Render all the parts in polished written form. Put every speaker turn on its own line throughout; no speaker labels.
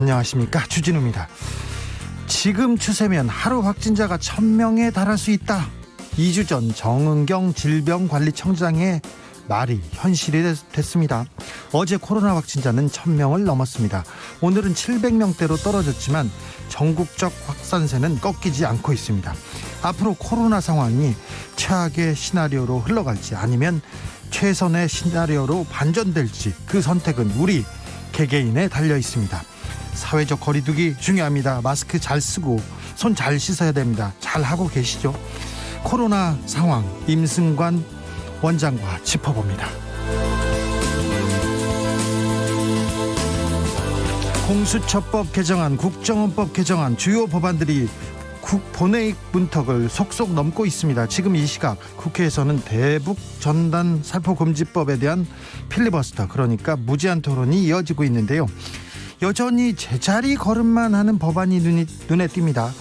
안녕하십니까, 주진우입니다. 지금 추세면 하루 확진자가 1000명에 달할 수 있다. 2주 전 정은경 질병관리청장의 말이 현실이 됐습니다. 어제 코로나 확진자는 1000명을 넘었습니다. 오늘은 700명대로 떨어졌지만 전국적 확산세는 꺾이지 않고 있습니다. 앞으로 코로나 상황이 최악의 시나리오로 흘러갈지 아니면 최선의 시나리오로 반전될지 그 선택은 우리 개개인에 달려 있습니다. 사회적 거리두기 중요합니다. 마스크 잘 쓰고 손 잘 씻어야 됩니다. 잘 하고 계시죠? 코로나 상황 임승관 원장과 짚어봅니다. 공수처법 개정안, 국정원법 개정안 주요 법안들이 본회의 문턱을 속속 넘고 있습니다. 지금 이 시각 국회에서는 대북 전단 살포금지법에 대한 필리버스터, 그러니까 무제한 토론이 이어지고 있는데요. 여전히 제자리 걸음만 하는 법안이 눈에 띕니다.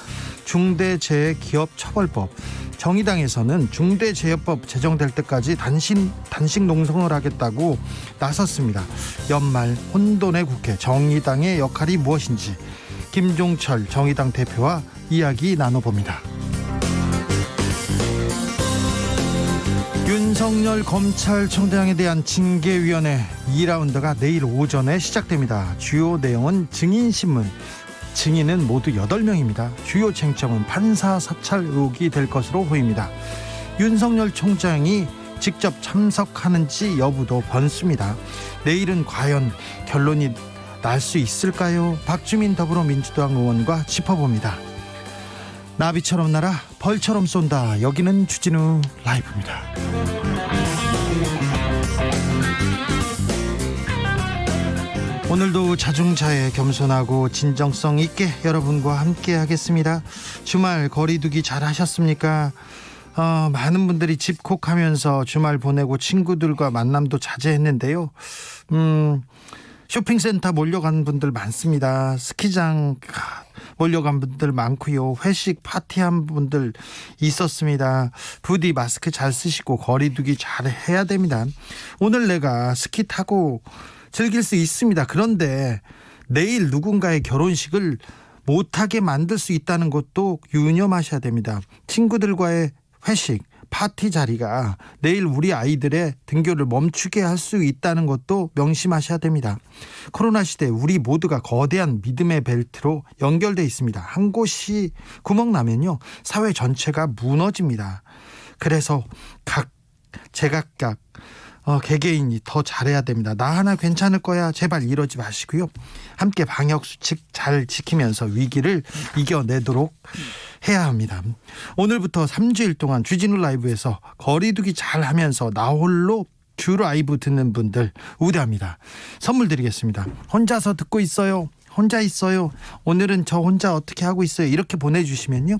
중대재해기업처벌법, 정의당에서는 중대재해법 제정될 때까지 단식 농성을 하겠다고 나섰습니다. 연말 혼돈의 국회, 정의당의 역할이 무엇인지 김종철 정의당 대표와 이야기 나눠봅니다. 윤석열 검찰총장에 대한 징계위원회 2라운드가 내일 오전에 시작됩니다. 주요 내용은 증인신문, 증인은 모두 8명입니다. 주요 쟁점은 판사 사찰 의혹이 될 것으로 보입니다. 윤석열 총장이 직접 참석하는지 여부도 변수입니다. 내일은 과연 결론이 날 수 있을까요? 박주민 더불어민주당 의원과 짚어봅니다. 나비처럼 날아 벌처럼 쏜다. 여기는 주진우 라이브입니다. 오늘도 자중자애, 겸손하고 진정성 있게 여러분과 함께 하겠습니다. 주말 거리두기 잘 하셨습니까? 많은 분들이 집콕하면서 주말 보내고 친구들과 만남도 자제했는데요. 쇼핑센터 몰려간 분들 많습니다. 스키장 몰려간 분들 많고요. 회식 파티한 분들 있었습니다. 부디 마스크 잘 쓰시고 거리두기 잘 해야 됩니다. 오늘 내가 스키 타고 즐길 수 있습니다. 그런데 내일 누군가의 결혼식을 못하게 만들 수 있다는 것도 유념하셔야 됩니다. 친구들과의 회식, 파티 자리가 내일 우리 아이들의 등교를 멈추게 할 수 있다는 것도 명심하셔야 됩니다. 코로나 시대 우리 모두가 거대한 믿음의 벨트로 연결되어 있습니다. 한 곳이 구멍 나면요, 사회 전체가 무너집니다. 그래서 제각각 개개인이 더 잘해야 됩니다. 나 하나 괜찮을 거야, 제발 이러지 마시고요. 함께 방역수칙 잘 지키면서 위기를 이겨내도록 해야 합니다. 오늘부터 3주일 동안 주진우 라이브에서 거리두기 잘 하면서 나 홀로 주 라이브 듣는 분들 우대합니다. 선물 드리겠습니다. 혼자서 듣고 있어요, 혼자 있어요, 오늘은 저 혼자 어떻게 하고 있어요, 이렇게 보내주시면요,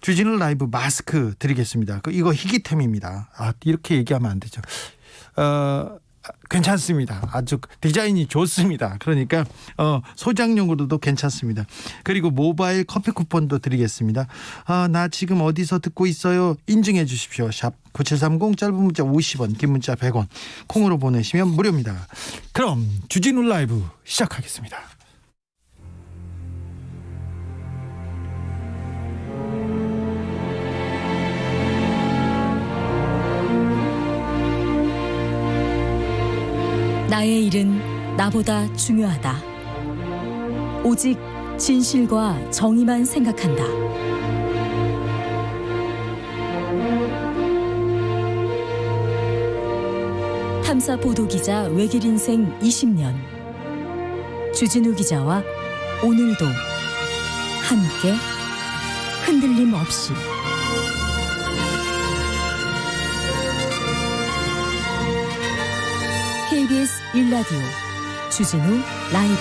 주진우 라이브 마스크 드리겠습니다. 이거 희귀템입니다. 이렇게 얘기하면 안 되죠. 괜찮습니다. 아주 디자인이 좋습니다. 그러니까 소장용으로도 괜찮습니다. 그리고 모바일 커피 쿠폰도 드리겠습니다. 나 지금 어디서 듣고 있어요, 인증해 주십시오. 샵 9730, 짧은 문자 50원, 긴 문자 100원, 콩으로 보내시면 무료입니다. 그럼 주진우 라이브 시작하겠습니다.
나의 일은 나보다 중요하다. 오직 진실과 정의만 생각한다. 탐사 보도 기자 외길 인생 20년. 주진우 기자와 오늘도 함께 흔들림 없이. KBS 1라디오 주진우 라이브.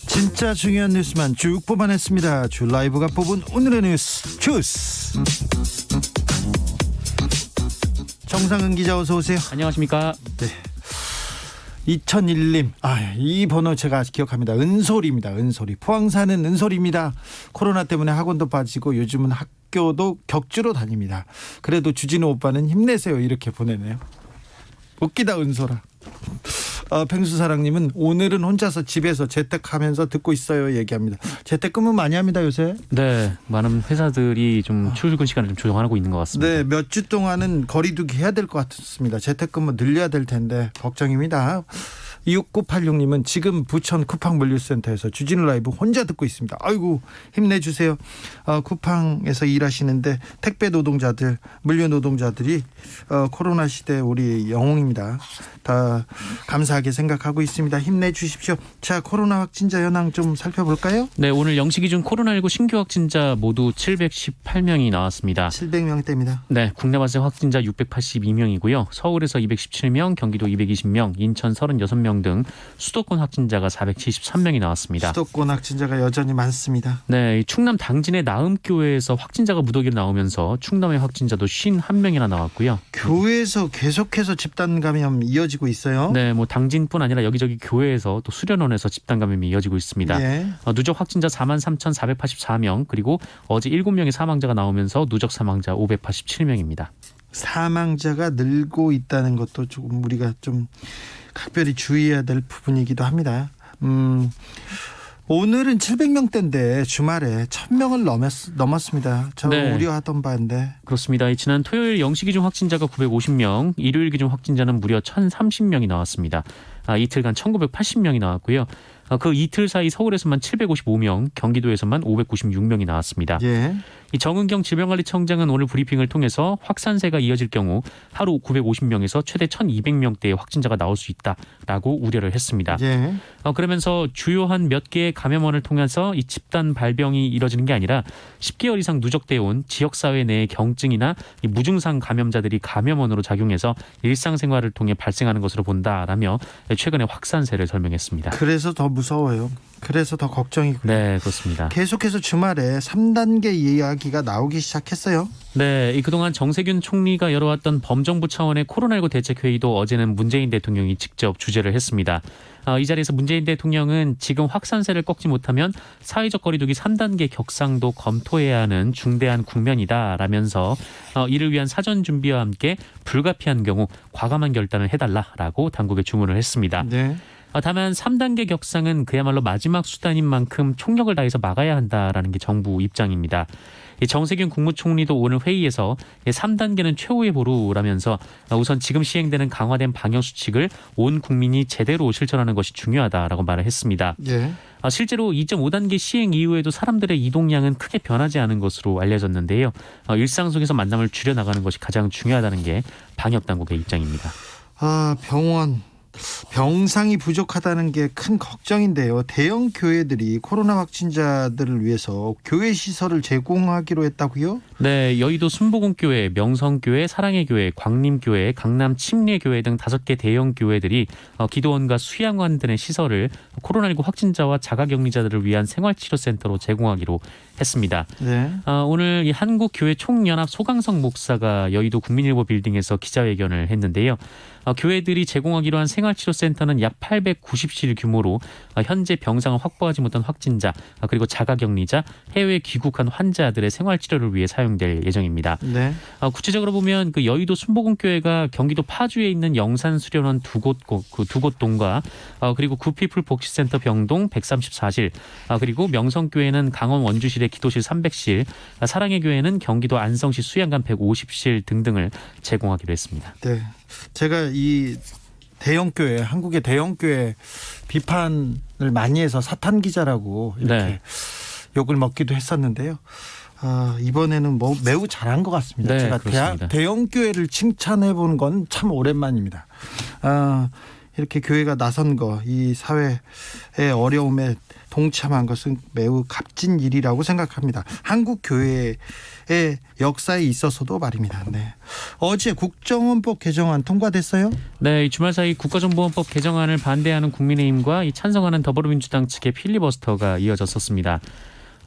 진짜 중요한 뉴스만 쭉 뽑아냈습니다. 주 라이브가 뽑은 오늘의 뉴스 주스. 정상은 기자 어서 오세요.
안녕하십니까.
네. 2001님, 이 번호 제가 기억합니다. 은솔입니다. 은솔이. 포항 사는 은솔입니다. 코로나 때문에 학원도 빠지고 요즘은 학교도 격주로 다닙니다. 그래도 주진우 오빠는 힘내세요 이렇게 보내네요. 웃기다 은솔아. 펭수사랑님은 오늘은 혼자서 집에서 재택하면서 듣고 있어요 얘기합니다. 재택근무 많이 합니다 요새.
네, 많은 회사들이 좀 출근 시간을 좀 조정하고 있는 것 같습니다.
네, 몇 주 동안은 거리두기 해야 될 것 같습니다. 재택근무 늘려야 될 텐데 걱정입니다. 6986님은 지금 부천 쿠팡 물류센터에서 주진우 라이브 혼자 듣고 있습니다. 아이고 힘내주세요. 쿠팡에서 일하시는데 택배 노동자들, 물류 노동자들이 코로나 시대 우리 영웅입니다. 다 감사하게 생각하고 있습니다. 힘내주십시오. 자, 코로나 확진자 현황 좀 살펴볼까요?
네, 오늘 0시 기준 코로나19 신규 확진자 모두 718명이 나왔습니다.
700명대입니다.
네, 국내 발생 확진자 682명이고요. 서울에서 217명, 경기도 220명, 인천 36명 등 수도권 확진자가 473명이 나왔습니다.
수도권 확진자가 여전히 많습니다.
네, 충남 당진의 나음교회에서 확진자가 무더기로 나오면서 충남의 확진자도 51명이나 나왔고요.
교회에서 계속해서 집단 감염 이어지고 있어요.
네, 뭐 당진뿐 아니라 여기저기 교회에서 또 수련원에서 집단 감염이 이어지고 있습니다.
예.
누적 확진자 43,484명, 그리고 어제 7명의 사망자가 나오면서 누적 사망자 587명입니다.
사망자가 늘고 있다는 것도 조금 우리가 좀 각별히 주의해야 될 부분이기도 합니다. 오늘은 700명대인데 주말에 1000명을 넘었습니다. 저
네.
우려하던 바인데.
그렇습니다. 지난 토요일 0시 기준 확진자가 950명, 일요일 기준 확진자는 무려 1030명이 나왔습니다. 이틀간 1980명이 나왔고요. 그 이틀 사이 서울에서만 755명, 경기도에서만 596명이 나왔습니다.
예.
이 정은경 질병관리청장은 오늘 브리핑을 통해서 확산세가 이어질 경우 하루 950명에서 최대 1200명대의 확진자가 나올 수 있다라고 우려를 했습니다.
예.
그러면서 주요한 몇 개의 감염원을 통해서 이 집단 발병이 이뤄지는 게 아니라 10개월 이상 누적되어 온 지역사회 내의 경증이나 이 무증상 감염자들이 감염원으로 작용해서 일상생활을 통해 발생하는 것으로 본다라며 최근의 확산세를 설명했습니다.
그래서 더 무서워요. 그래서 더 걱정이고요.
네, 그렇습니다. 계속해서
주말에 3단계 이야기가 나오기 시작했어요.
네, 그동안 정세균 총리가 열어왔던 범정부 차원의 코로나19 대책회의도 어제는 문재인 대통령이 직접 주재를 했습니다. 이 자리에서 문재인 대통령은 지금 확산세를 꺾지 못하면 사회적 거리두기 3단계 격상도 검토해야 하는 중대한 국면이다라면서 이를 위한 사전 준비와 함께 불가피한 경우 과감한 결단을 해달라라고 당국에 주문을 했습니다.
네.
다만 3단계 격상은 그야말로 마지막 수단인 만큼 총력을 다해서 막아야 한다라는 게 정부 입장입니다. 정세균 국무총리도 오늘 회의에서 3단계는 최후의 보루라면서 우선 지금 시행되는 강화된 방역수칙을 온 국민이 제대로 실천하는 것이 중요하다라고 말을 했습니다.
예.
실제로 2.5단계 시행 이후에도 사람들의 이동량은 크게 변하지 않은 것으로 알려졌는데요. 일상 속에서 만남을 줄여나가는 것이 가장 중요하다는 게 방역당국의 입장입니다.
병상이 부족하다는 게 큰 걱정인데요. 대형 교회들이 코로나 확진자들을 위해서 교회 시설을 제공하기로 했다고요?
네, 여의도 순복음교회, 명성교회, 사랑의교회, 광림교회, 강남 침례교회 등 5개 대형 교회들이 기도원과 수양원 등의 시설을 코로나19 확진자와 자가격리자들을 위한 생활치료센터로 제공하기로 했습니다.
네.
오늘 이 한국교회 총연합 소강성 목사가 여의도 국민일보 빌딩에서 기자회견을 했는데요. 교회들이 제공하기로 한 생활치료센터는 약 890실 규모로 현재 병상을 확보하지 못한 확진자 그리고 자가격리자, 해외 귀국한 환자들의 생활치료를 위해 사용될 예정입니다.
네.
구체적으로 보면 그 여의도 순복음교회가 경기도 파주에 있는 영산수련원 두 곳 동과 그리고 굿피플 복지센터 병동 134실, 그리고 명성교회는 강원 원주시의 기도실 300실, 사랑의 교회는 경기도 안성시 수양관 150실 등등을 제공하기로 했습니다.
네. 제가 이 대형교회, 한국의 대형교회 비판을 많이 해서 사탄 기자라고 이렇게
네.
욕을 먹기도 했었는데요. 이번에는 매우 잘한 것 같습니다.
네,
제가 대형교회를 칭찬해 본 건 참 오랜만입니다. 이렇게 교회가 나선 거, 이 사회의 어려움에 동참한 것은 매우 값진 일이라고 생각합니다. 한국 교회의 역사에 있어서도 말입니다. 네. 어제 국정원법 개정안 통과됐어요?
네, 이 주말 사이 국가정보원법 개정안을 반대하는 국민의힘과 이 찬성하는 더불어민주당 측의 필리버스터가 이어졌었습니다.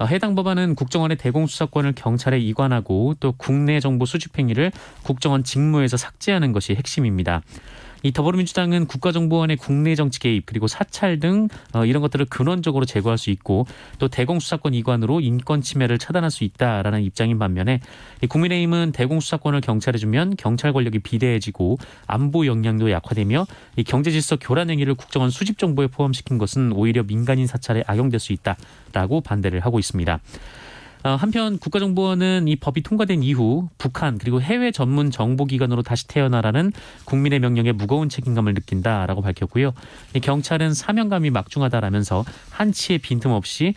해당 법안은 국정원의 대공수사권을 경찰에 이관하고 또 국내 정보 수집 행위를 국정원 직무에서 삭제하는 것이 핵심입니다. 이 더불어민주당은 국가정보원의 국내 정치 개입 그리고 사찰 등 이런 것들을 근원적으로 제거할 수 있고 또 대공수사권 이관으로 인권 침해를 차단할 수 있다라는 입장인 반면에 이 국민의힘은 대공수사권을 경찰에 주면 경찰 권력이 비대해지고 안보 역량도 약화되며 이 경제질서 교란 행위를 국정원 수집 정보에 포함시킨 것은 오히려 민간인 사찰에 악용될 수 있다라고 반대를 하고 있습니다. 한편 국가정보원은 이 법이 통과된 이후 북한 그리고 해외 전문 정보기관으로 다시 태어나라는 국민의 명령에 무거운 책임감을 느낀다라고 밝혔고요. 이 경찰은 사명감이 막중하다라면서 한치의 빈틈없이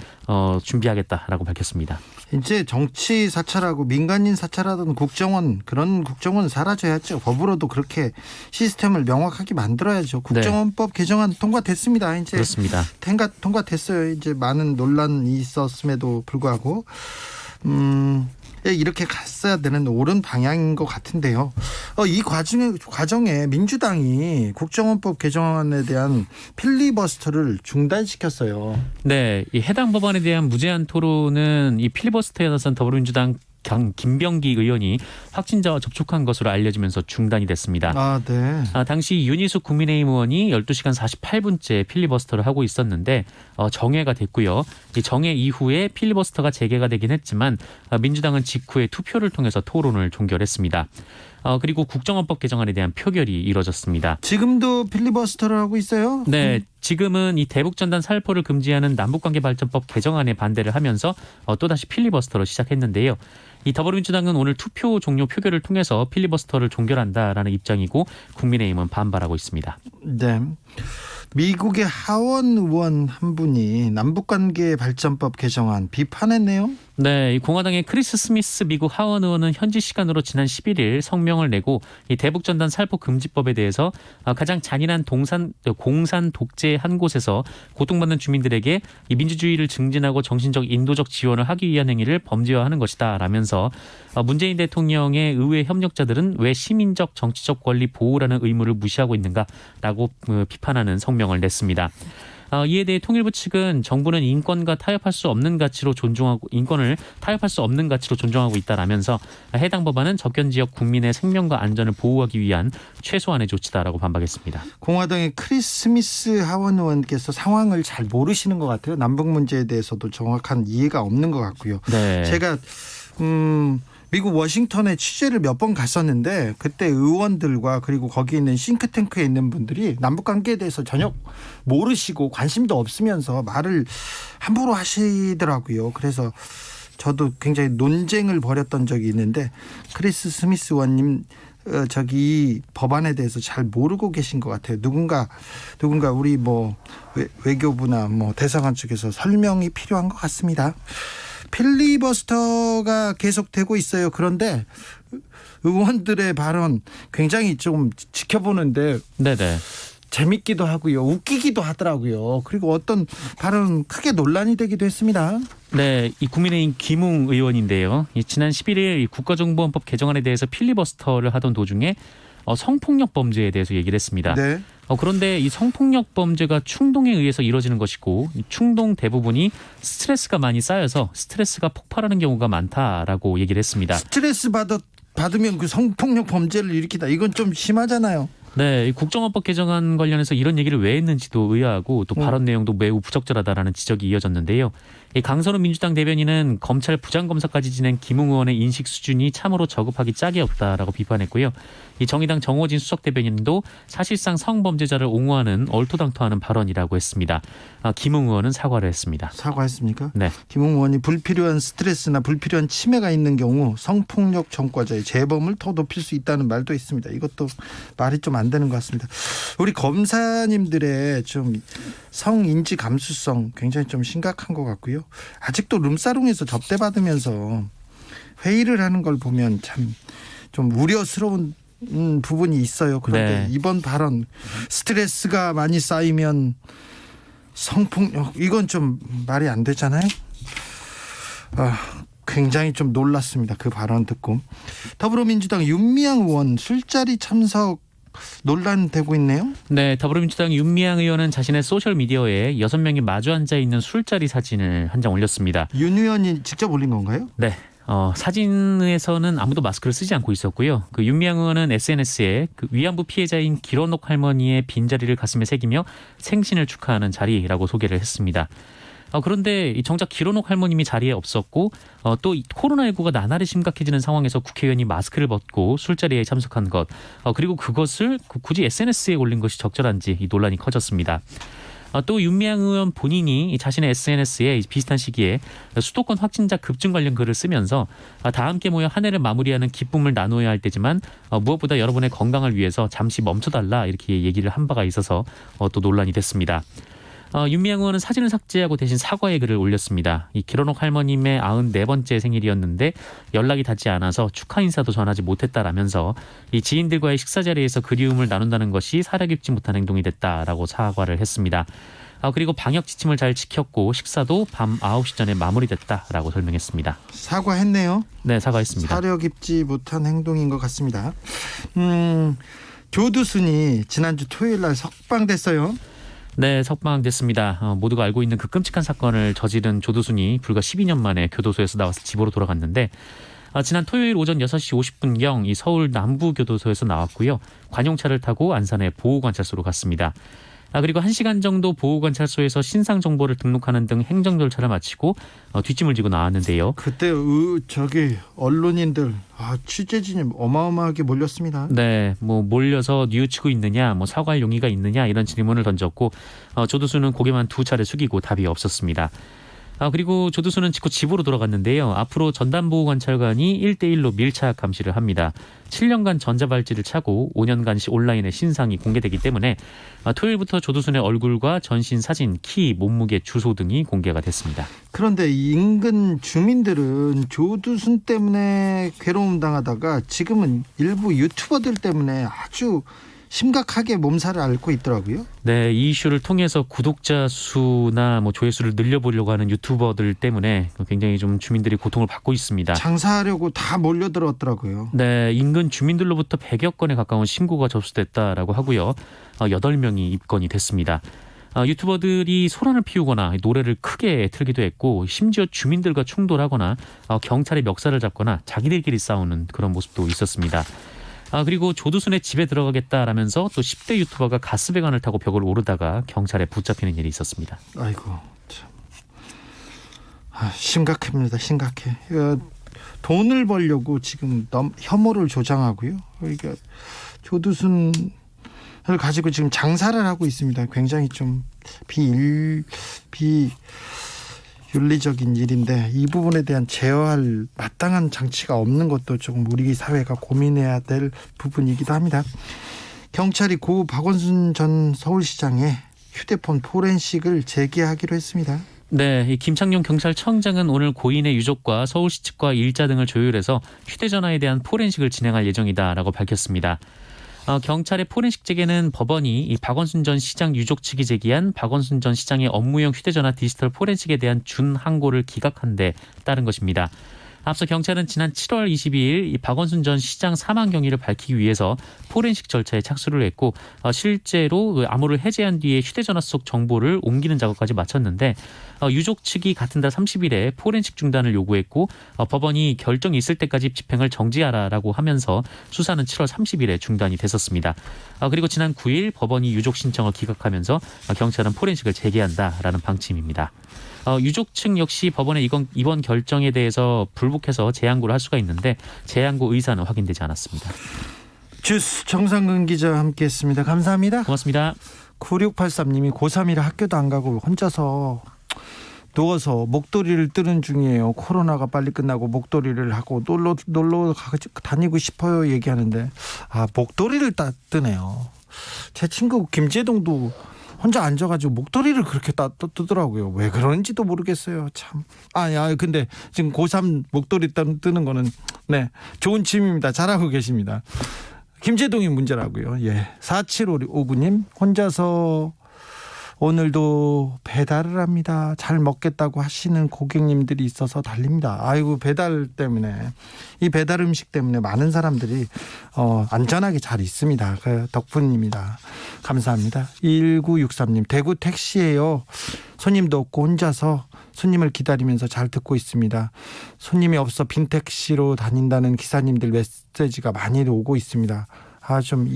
준비하겠다라고 밝혔습니다.
이제 정치 사찰하고 민간인 사찰하던 국정원, 그런 국정원 사라져야죠. 법으로도 그렇게 시스템을 명확하게 만들어야죠. 국정원법 개정안 통과됐습니다. 이제
그렇습니다.
통과됐어요. 이제 많은 논란이 있었음에도 불구하고 이렇게 갔어야 되는 옳은 방향인 것 같은데요. 이 과정에 민주당이 국정원법 개정안에 대한 필리버스터를 중단시켰어요.
네, 이 해당 법안에 대한 무제한 토론은 이 필리버스터에 나선 더불어민주당 김병기 의원이 확진자와 접촉한 것으로 알려지면서 중단이 됐습니다.
네.
당시 윤희숙 국민의힘 의원이 12시간 48분째 필리버스터를 하고 있었는데 정회가 됐고요. 이 정회 이후에 필리버스터가 재개가 되긴 했지만 민주당은 직후에 투표를 통해서 토론을 종결했습니다. 그리고 국정원법 개정안에 대한 표결이 이뤄졌습니다.
지금도 필리버스터를 하고 있어요?
네, 지금은 이 대북전단 살포를 금지하는 남북관계발전법 개정안에 반대를 하면서 또다시 필리버스터로 시작했는데요. 이 더불어민주당은 오늘 투표 종료 표결을 통해서 필리버스터를 종결한다라는 입장이고 국민의힘은 반발하고 있습니다.
네. 미국의 하원 의원 한 분이 남북관계 발전법 개정안 비판했네요.
네, 이 공화당의 크리스 스미스 미국 하원 의원은 현지 시간으로 지난 11일 성명을 내고 이 대북전단 살포 금지법에 대해서 가장 잔인한 공산 독재 한 곳에서 고통받는 주민들에게 이 민주주의를 증진하고 정신적 인도적 지원을 하기 위한 행위를 범죄화하는 것이다 라면서 문재인 대통령의 의회 협력자들은 왜 시민적 정치적 권리 보호라는 의무를 무시하고 있는가라고 비판하는 성명을 냈습니다. 이에 대해 통일부 측은 정부는 인권과 타협할 수 없는 가치로 존중하고 인권을 타협할 수 없는 가치로 존중하고 있다라면서 해당 법안은 접견 지역 국민의 생명과 안전을 보호하기 위한 최소한의 조치다라고 반박했습니다.
공화당의 크리스 스미스 하원 의원께서 상황을 잘 모르시는 것 같아요. 남북 문제에 대해서도 정확한 이해가 없는 것 같고요.
네.
제가 미국 워싱턴에 취재를 몇 번 갔었는데 그때 의원들과 그리고 거기 있는 싱크탱크에 있는 분들이 남북관계에 대해서 전혀 모르시고 관심도 없으면서 말을 함부로 하시더라고요. 그래서 저도 굉장히 논쟁을 벌였던 적이 있는데 크리스 스미스 의원님 이 법안에 대해서 잘 모르고 계신 것 같아요. 누군가 우리 외교부나 대사관 쪽에서 설명이 필요한 것 같습니다. 필리버스터가 계속되고 있어요. 그런데 의원들의 발언 굉장히 좀 지켜보는데
네네.
재밌기도 하고요. 웃기기도 하더라고요. 그리고 어떤 발언은 크게 논란이 되기도 했습니다.
네, 이 국민의힘 김웅 의원인데요. 지난 11일 이 국가정보원법 개정안에 대해서 필리버스터를 하던 도중에 성폭력 범죄에 대해서 얘기를 했습니다.
네.
그런데 이 성폭력 범죄가 충동에 의해서 이루어지는 것이고 충동 대부분이 스트레스가 많이 쌓여서 스트레스가 폭발하는 경우가 많다라고 얘기를 했습니다.
스트레스 받으면 그 성폭력 범죄를 일으키다. 이건 좀 심하잖아요.
네, 이 국정원법 개정안 관련해서 이런 얘기를 왜 했는지도 의아하고 또 발언 내용도 매우 부적절하다라는 지적이 이어졌는데요. 이 강선우 민주당 대변인은 검찰 부장검사까지 지낸 김웅 의원의 인식 수준이 참으로 저급하기 짝이 없다라고 비판했고요. 이 정의당 정호진 수석 대변인도 사실상 성범죄자를 옹호하는 얼토당토하는 발언이라고 했습니다. 김웅 의원은 사과를 했습니다.
사과했습니까?
네.
김웅 의원이 불필요한 스트레스나 불필요한 치매가 있는 경우 성폭력 전과자의 재범을 더 높일 수 있다는 말도 있습니다. 이것도 말이 좀 안 되는 것 같습니다. 우리 검사님들의 좀 성인지 감수성 굉장히 좀 심각한 것 같고요. 아직도 룸사롱에서 접대받으면서 회의를 하는 걸 보면 참 좀 우려스러운 부분이 있어요. 그런데
네.
이번 발언 스트레스가 많이 쌓이면 성폭력 이건 좀 말이 안 되잖아요. 굉장히 좀 놀랐습니다. 그 발언 듣고. 더불어민주당 윤미향 의원 술자리 참석 논란되고 있네요.
네, 더불어민주당 윤미향 의원은 자신의 소셜미디어에 6명이 마주 앉아 있는 술자리 사진을 한 장 올렸습니다.
윤 의원이 직접 올린 건가요?
네. 사진에서는 아무도 마스크를 쓰지 않고 있었고요. 그 윤미향 의원은 SNS에 그 위안부 피해자인 길원옥 할머니의 빈자리를 가슴에 새기며 생신을 축하하는 자리라고 소개를 했습니다. 그런데 정작 길원옥 할머님이 자리에 없었고 또 코로나19가 나날이 심각해지는 상황에서 국회의원이 마스크를 벗고 술자리에 참석한 것 그리고 그것을 굳이 SNS에 올린 것이 적절한지 이 논란이 커졌습니다. 또 윤미향 의원 본인이 자신의 SNS에 비슷한 시기에 수도권 확진자 급증 관련 글을 쓰면서 다 함께 모여 한 해를 마무리하는 기쁨을 나누어야 할 때지만 무엇보다 여러분의 건강을 위해서 잠시 멈춰달라 이렇게 얘기를 한 바가 있어서 또 논란이 됐습니다. 윤미향 의원은 사진을 삭제하고 대신 사과의 글을 올렸습니다. 이 길원옥 할머님의 94번째 생일이었는데 연락이 닿지 않아서 축하 인사도 전하지 못했다라면서 이 지인들과의 식사 자리에서 그리움을 나눈다는 것이 사려 깊지 못한 행동이 됐다라고 사과를 했습니다. 그리고 방역 지침을 잘 지켰고 식사도 밤 9시 전에 마무리됐다라고 설명했습니다.
사과했네요.
네, 사과했습니다.
사려 깊지 못한 행동인 것 같습니다. 조두순이 지난주 토요일 날 석방됐어요.
네, 석방됐습니다. 모두가 알고 있는 그 끔찍한 사건을 저지른 조두순이 불과 12년 만에 교도소에서 나와서 집으로 돌아갔는데 지난 토요일 오전 6시 50분경 이 서울 남부교도소에서 나왔고요. 관용차를 타고 안산의 보호관찰소로 갔습니다. 그리고 1시간 정도 보호관찰소에서 신상 정보를 등록하는 등 행정 절차를 마치고 뒷짐을 지고 나왔는데요.
그때 언론인들 취재진이 어마어마하게 몰렸습니다.
네, 몰려서 뉘우치고 있느냐, 사과할 용의가 있느냐 이런 질문을 던졌고 조두순은 고개만 두 차례 숙이고 답이 없었습니다. 그리고 조두순은 직후 집으로 돌아갔는데요. 앞으로 전담보호관찰관이 1대1로 밀착 감시를 합니다. 7년간 전자발찌를 차고 5년간 온라인에 신상이 공개되기 때문에 토요일부터 조두순의 얼굴과 전신 사진, 키, 몸무게, 주소 등이 공개가 됐습니다.
그런데 인근 주민들은 조두순 때문에 괴로움 당하다가 지금은 일부 유튜버들 때문에 아주 심각하게 몸살을 앓고 있더라고요.
네, 이 이슈를 통해서 구독자 수나 조회수를 늘려보려고 하는 유튜버들 때문에 굉장히 좀 주민들이 고통을 받고 있습니다.
장사하려고 다 몰려들었더라고요.
네, 인근 주민들로부터 100여 건에 가까운 신고가 접수됐다라고 하고요. 8명이 입건이 됐습니다. 유튜버들이 소란을 피우거나 노래를 크게 틀기도 했고 심지어 주민들과 충돌하거나 경찰의 멱살을 잡거나 자기들끼리 싸우는 그런 모습도 있었습니다. 그리고 조두순의 집에 들어가겠다라면서 또 10대 유튜버가 가스배관을 타고 벽을 오르다가 경찰에 붙잡히는 일이 있었습니다.
아이고 참. 심각합니다. 심각해. 돈을 벌려고 지금 혐오를 조장하고요. 그러니까 조두순을 가지고 지금 장사를 하고 있습니다. 굉장히 좀 비윤리적인 일인데 이 부분에 대한 제어할 마땅한 장치가 없는 것도 조금 우리 사회가 고민해야 될 부분이기도 합니다. 경찰이 고 박원순 전 서울시장의 휴대폰 포렌식을 재개하기로 했습니다.
네, 이 김창룡 경찰청장은 오늘 고인의 유족과 서울시 측과 일자 등을 조율해서 휴대전화에 대한 포렌식을 진행할 예정이다라고 밝혔습니다. 경찰의 포렌식 재개는 법원이 이 박원순 전 시장 유족 측이 제기한 박원순 전 시장의 업무용 휴대전화 디지털 포렌식에 대한 준항고를 기각한 데 따른 것입니다. 앞서 경찰은 지난 7월 22일 이 박원순 전 시장 사망 경위를 밝히기 위해서 포렌식 절차에 착수를 했고 실제로 암호를 해제한 뒤에 휴대전화 속 정보를 옮기는 작업까지 마쳤는데 유족 측이 같은 달 30일에 포렌식 중단을 요구했고 법원이 결정이 있을 때까지 집행을 정지하라라고 하면서 수사는 7월 30일에 중단이 됐었습니다. 그리고 지난 9일 법원이 유족 신청을 기각하면서 경찰은 포렌식을 재개한다라는 방침입니다. 유족 측 역시 법원의 이번 결정에 대해서 불복해서 재항고를 할 수가 있는데 재항고 의사는 확인되지 않았습니다.
주스 정상근 기자와 함께했습니다. 감사합니다.
고맙습니다.
9683님이 고3이라 학교도 안 가고 혼자서 누워서 목도리를 뜨는 중이에요. 코로나가 빨리 끝나고 목도리를 하고 놀러 다니고 싶어요 얘기하는데 목도리를 뜨네요. 제 친구 김재동도 혼자 앉아가지고 목도리를 그렇게 뜨더라고요. 왜 그런지도 모르겠어요. 참. 근데 지금 고3 목도리 뜨는 거는 좋은 취미입니다. 잘하고 계십니다. 김재동이 문제라고요. 4759님 혼자서 오늘도 배달을 합니다. 잘 먹겠다고 하시는 고객님들이 있어서 달립니다. 아이고, 배달 때문에, 이 배달 음식 때문에 많은 사람들이 안전하게 잘 있습니다. 그 덕분입니다. 감사합니다. 1963님, 대구 택시예요. 손님도 없고 혼자서 손님을 기다리면서 잘 듣고 있습니다. 손님이 없어 빈 택시로 다닌다는 기사님들 메시지가 많이 오고 있습니다. 좀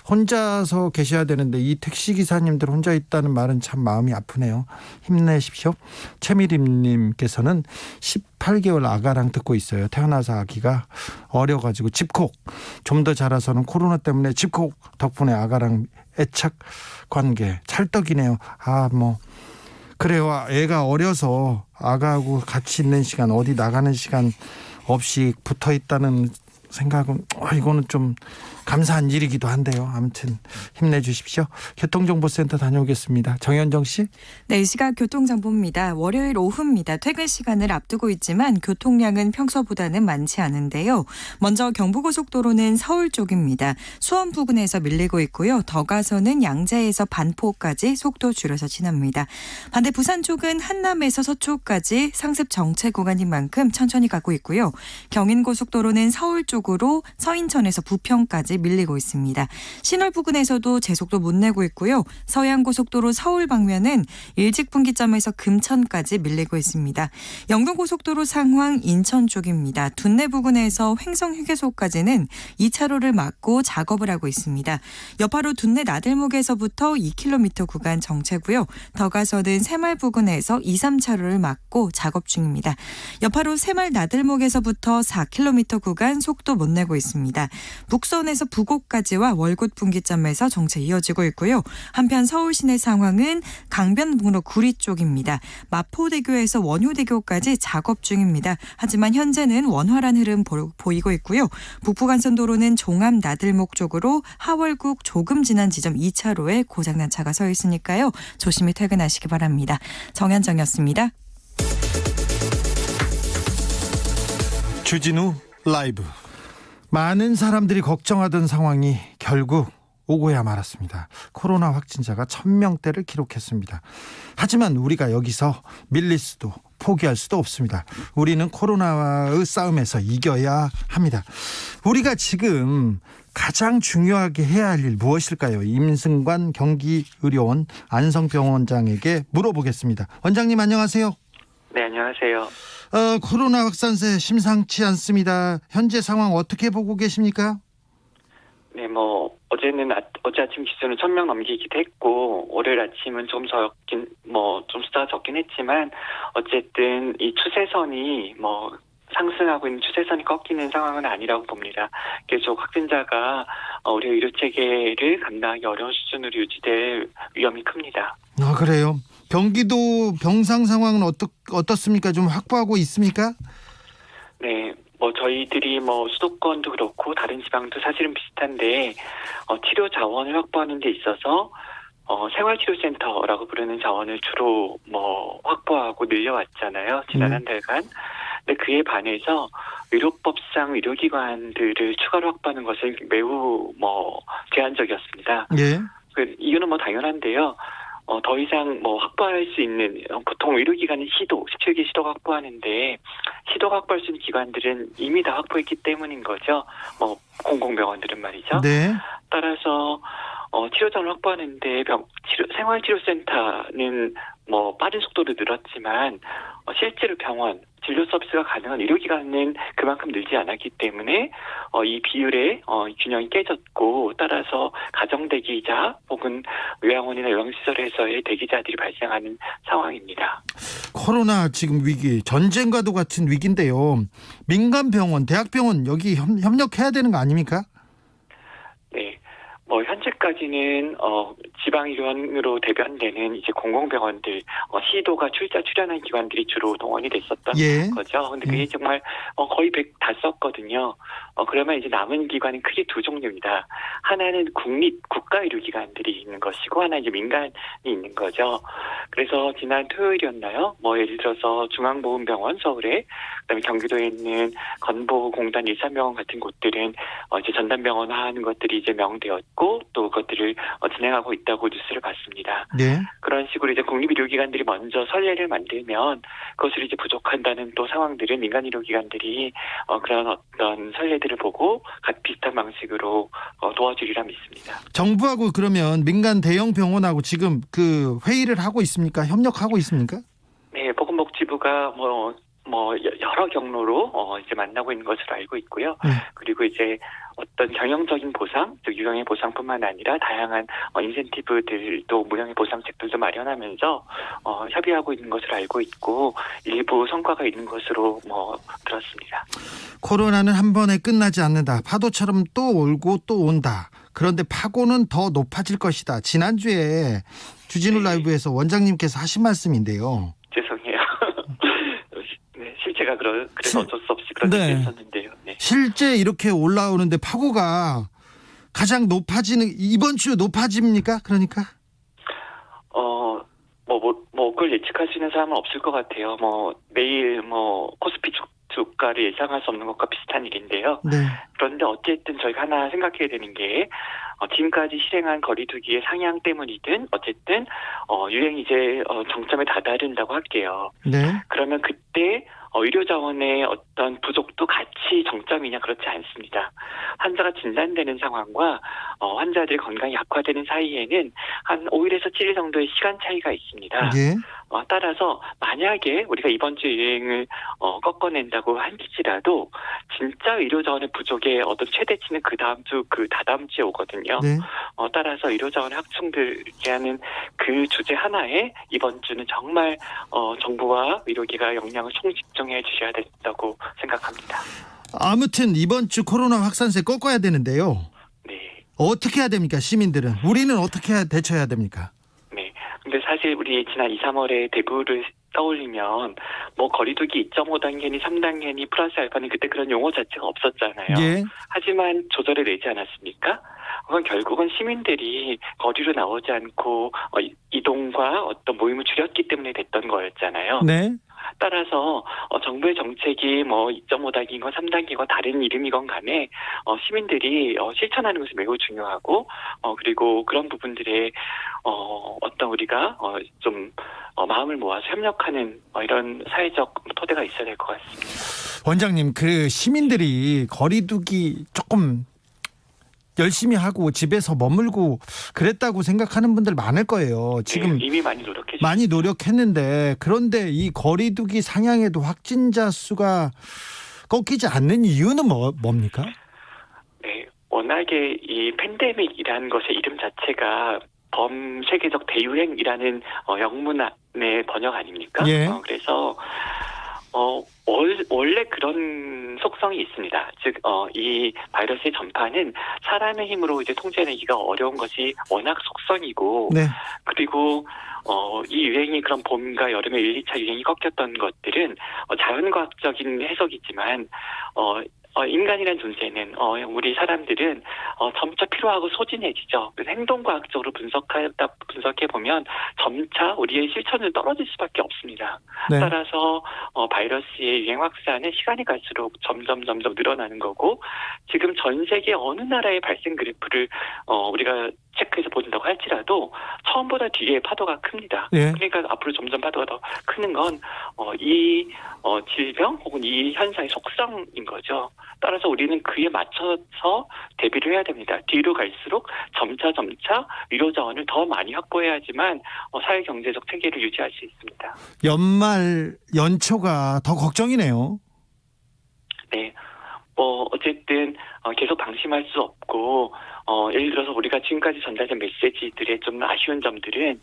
혼자서 계셔야 되는데 이 택시 기사님들 혼자 있다는 말은 참 마음이 아프네요. 힘내십시오. 최미림님께서는 18개월 아가랑 듣고 있어요. 태어나서 아기가 어려가지고 집콕 좀 더 자라서는 코로나 때문에 집콕 덕분에 아가랑 애착 관계 찰떡이네요. 그래요. 애가 어려서 아가하고 같이 있는 시간, 어디 나가는 시간 없이 붙어 있다는 생각은 이거는 좀 감사한 일이기도 한데요. 아무튼 힘내주십시오. 교통정보센터 다녀오겠습니다. 정현정 씨.
네, 이 시각 교통정보입니다. 월요일 오후입니다. 퇴근 시간을 앞두고 있지만 교통량은 평소보다는 많지 않은데요. 먼저 경부고속도로는 서울 쪽입니다. 수원 부근에서 밀리고 있고요. 더 가서는 양재에서 반포까지 속도 줄여서 지납니다. 반대 부산 쪽은 한남에서 서초까지 상습 정체 구간인 만큼 천천히 가고 있고요. 경인고속도로는 서울 쪽으로 서인천에서 부평까지 밀리고 있습니다. 신월 부근에서도 제속도 못 내고 있고요. 서해안고속도로 서울 방면은 일직분기점에서 금천까지 밀리고 있습니다. 영동고속도로 상황 인천 쪽입니다. 둔내 부근에서 횡성휴게소까지는 2차로를 막고 작업을 하고 있습니다. 여파로 둔내 나들목에서부터 2km 구간 정체고요. 더 가서는 새말 부근에서 2, 3차로를 막고 작업 중입니다. 여파로 새말 나들목에서부터 4km 구간 속도 못 내고 있습니다. 북선에서 부곡까지와 월곶 분기점에서 정체 이어지고 있고요. 한편 서울 시내 상황은 강변북로 구리 쪽입니다. 마포대교에서 원효대교까지 작업 중입니다. 하지만 현재는 원활한 흐름 보이고 있고요. 북부간선도로는 종암 나들목 쪽으로 하월국 조금 지난 지점 2차로에 고장난 차가 서 있으니까요. 조심히 퇴근하시기 바랍니다. 정현정이었습니다.
주진우 라이브. 많은 사람들이 걱정하던 상황이 결국 오고야 말았습니다. 코로나 확진자가 1000명대를 기록했습니다. 하지만 우리가 여기서 밀릴 수도 포기할 수도 없습니다. 우리는 코로나와의 싸움에서 이겨야 합니다. 우리가 지금 가장 중요하게 해야 할 일 무엇일까요? 임승관 경기의료원 안성병원장에게 물어보겠습니다. 원장님 안녕하세요.
네, 안녕하세요.
코로나 확산세 심상치 않습니다. 현재 상황 어떻게 보고 계십니까?
네, 어제 아침 기준은 1000명 넘기기도 했고, 월요일 아침은 좀 숫자가 적긴 했지만, 어쨌든 이 추세선이 상승하고 있는 추세선이 꺾이는 상황은 아니라고 봅니다. 계속 확진자가 우리 의료 체계를 감당하기 어려운 수준으로 유지될 위험이 큽니다.
그래요. 경기도 병상 상황은 어떻습니까? 좀 확보하고 있습니까?
네, 저희들이 수도권도 그렇고 다른 지방도 사실은 비슷한데 치료 자원을 확보하는 데 있어서 생활치료센터라고 부르는 자원을 주로 확보하고 늘려왔잖아요. 지난 한 달간. 근데 그에 반해서 의료법상 의료기관들을 추가로 확보하는 것은 매우 제한적이었습니다.
예.
이유는 당연한데요. 더 이상 확보할 수 있는, 보통 의료기관은 17개 시도가 확보하는데, 시도가 확보할 수 있는 기관들은 이미 다 확보했기 때문인 거죠. 공공병원들은 말이죠.
네.
따라서, 치료전을 확보하는데, 생활치료센터는 빠른 속도로 늘었지만, 실제로 병원, 진료 서비스가 가능한 의료기관은 그만큼 늘지 않았기 때문에 이 비율의 균형이 깨졌고 따라서 가정대기자 혹은 요양원이나 요양시설에서의 대기자들이 발생하는 상황입니다.
코로나 지금 위기, 전쟁과도 같은 위기인데요. 민간병원, 대학병원 여기 협력해야 되는 거 아닙니까?
네. 현재까지는 지방의료원으로 대변되는 이제 공공병원들, 시도가 출연한 기관들이 주로 동원이 됐었던 거죠. 근데 그게 정말 거의 100 다 썼거든요. 그러면 이제 남은 기관은 크게 두 종류입니다. 하나는 국가의료기관들이 있는 것이고 하나 이제 민간이 있는 거죠. 그래서 지난 토요일이었나요? 예를 들어서 중앙보훈병원 서울에, 그다음에 경기도에 있는 건보공단 일산병원 같은 곳들은 이제 전담병원화하는 것들이 이제 명되었죠. 있고 또 그것들을 진행하고 있다고 뉴스를 봤습니다.
네.
그런 식으로 이제 국립의료기관들이 먼저 선례를 만들면 그것을 이제 부족한다는 또 상황들은 민간 의료기관들이 그런 어떤 선례들을 보고 비슷한 방식으로 도와주리라 믿습니다.
정부하고 그러면 민간 대형 병원하고 지금 그 회의를 하고 있습니까? 협력하고 있습니까?
네, 보건복지부가 여러 경로로 이제 만나고 있는 것으로 알고 있고요. 그리고 이제 어떤 경영적인 보상, 즉 유형의 보상뿐만 아니라 다양한 인센티브들도 무형의 보상책들도 마련하면서 협의하고 있는 것으로 알고 있고 일부 성과가 있는 것으로 들었습니다.
코로나는 한 번에 끝나지 않는다. 파도처럼 또 올고 또 온다. 그런데 파고는 더 높아질 것이다. 지난주에 주진우 라이브에서 원장님께서 하신 말씀인데요.
죄송해요. 네, 실제가 그래서 어쩔 수 없이 그런
네.
일이 있었는데요. 네.
실제 이렇게 올라오는데 파고가 가장 높아지는 이번 주 높아집니까? 그러니까
그걸 예측할 수 있는 사람은 없을 것 같아요. 내일 코스피 주가를 예상할 수 없는 것과 비슷한 일인데요.
네.
그런데 어쨌든 저희가 하나 생각해야 되는 게 지금까지 실행한 거리두기의 상향 때문이든 어쨌든 유행이 이제 정점에 다다른다고 할게요.
네.
그러면 그때 의료 자원의 어떤 부족도 같이 정점이냐 그렇지 않습니다. 환자가 진단되는 상황과 환자들의 건강이 악화되는 사이에는 한 5일에서 7일 정도의 시간 차이가 있습니다.
예.
따라서 만약에 우리가 이번 주 유행을 꺾어낸다고 할지라도 진짜 의료 자원의 부족의 어떤 최대치는 그 다음 주, 그 다다음 주에 오거든요.
네.
따라서 의료 자원의 확충들게 하는 그 주제 하나에 이번 주는 정말 정부와 의료기가 역량을 총집중해 주셔야 된다고 생각합니다.
아무튼 이번 주 코로나 확산세 꺾어야 되는데요.
네.
어떻게 해야 됩니까? 시민들은 우리는 어떻게 대처해야 됩니까?
네. 근데 사실 우리 지난 2, 3월에 대구를 떠올리면 거리두기 2.5단계니 3단계니 플러스 알파니 그때 그런 용어 자체가 없었잖아요.
예.
하지만 조절을 내지 않았습니까? 그건 결국은 시민들이 거리로 나오지 않고 이동과 어떤 모임을 줄였기 때문에 됐던 거였잖아요.
네.
따라서 정부의 정책이 2.5단계건 3단계건 다른 이름이건 간에 시민들이 실천하는 것이 매우 중요하고 그리고 그런 부분들에 어떤 우리가 좀 마음을 모아서 협력하는 이런 사회적 토대가 있어야 될 것 같습니다.
원장님, 그 시민들이 거리두기 조금 열심히 하고 집에서 머물고 그랬다고 생각하는 분들 많을 거예요. 지금
네, 이미 많이 노력해
많이 노력했는데 그런데 이 거리두기 상향에도 확진자 수가 꺾이지 않는 이유는 뭡니까?
네, 워낙에 이 팬데믹이라는 것의 이름 자체가 범세계적 대유행이라는 영문의 번역 아닙니까?
예.
그래서 원래 그런 속성이 있습니다. 즉, 이 바이러스의 전파는 사람의 힘으로 이제 통제하기가 어려운 것이 워낙 속성이고,
네.
그리고 이 유행이 그런 봄과 여름의 1, 2차 유행이 꺾였던 것들은 자연과학적인 해석이지만 인간이라는 존재는 우리 사람들은 점차 피로하고 소진해지죠. 그래서 행동과학적으로 분석해 보면 점차 우리의 실천은 떨어질 수밖에 없습니다.
네.
따라서 바이러스의 유행 확산은 시간이 갈수록 점점 늘어나는 거고 지금 전 세계 어느 나라의 발생 그래프를 우리가 체크해서 본다고 할지라도 처음보다 뒤에 파도가 큽니다.
예.
그러니까 앞으로 점점 파도가 더 크는 건 이 질병 혹은 이 현상의 속성인 거죠. 따라서 우리는 그에 맞춰서 대비를 해야 됩니다. 뒤로 갈수록 점차 의료 자원을 더 많이 확보해야지만 사회 경제적 체계를 유지할 수 있습니다.
연초가 더 걱정이네요.
네. 어쨌든 계속 방심할 수 없고 예를 들어서 우리가 지금까지 전달된 메시지들의 좀 아쉬운 점들은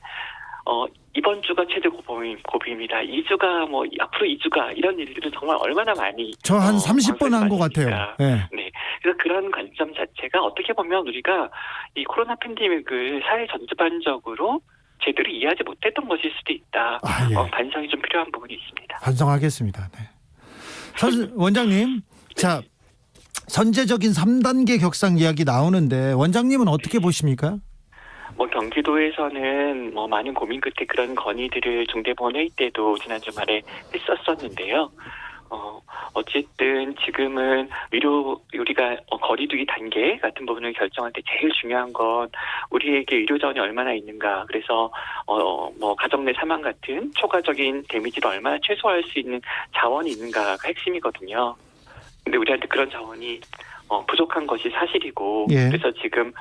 이번 주가 최대 고비입니다. 2주가 앞으로 2주가 이런 일들은 정말 얼마나 많이
저 한 30번 한 것 같아요. 네.
네. 그래서 그런 관점 자체가 어떻게 보면 우리가 이 코로나 팬데믹을 사회 전반적으로 제대로 이해하지 못했던 것일 수도 있다.
예.
반성이 좀 필요한 부분이 있습니다.
반성하겠습니다. 네. 원장님, 자 선제적인 3단계 격상 이야기 나오는데 원장님은 어떻게 보십니까?
경기도에서는 많은 고민 끝에 그런 건의들을 중대본회의 때도 지난 주말에 했었었는데요. 어쨌든 지금은 우리가 거리두기 단계 같은 부분을 결정할 때 제일 중요한 건 우리에게 의료 자원이 얼마나 있는가. 그래서 뭐 가정 내 사망 같은 초과적인 데미지를 얼마나 최소화할 수 있는 자원이 있는가가 핵심이거든요. 근데 우리한테 그런 자원이 부족한 것이 사실이고
예.
그래서 지금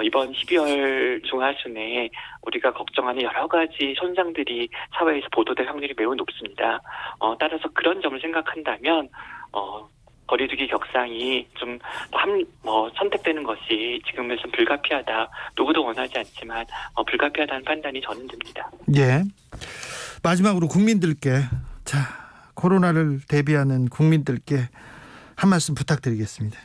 이번 12월 중하순에 우리가 걱정하는 여러 가지 현상들이 사회에서 보도될 확률이 매우 높습니다. 따라서 그런 점을 생각한다면 거리두기 격상이 좀 선택되는 것이 지금에선 불가피하다. 누구도 원하지 않지만 불가피하다는 판단이 저는 듭니다.
예. 마지막으로 국민들께 코로나를 대비하는 국민들께 한 말씀 부탁드리겠습니다.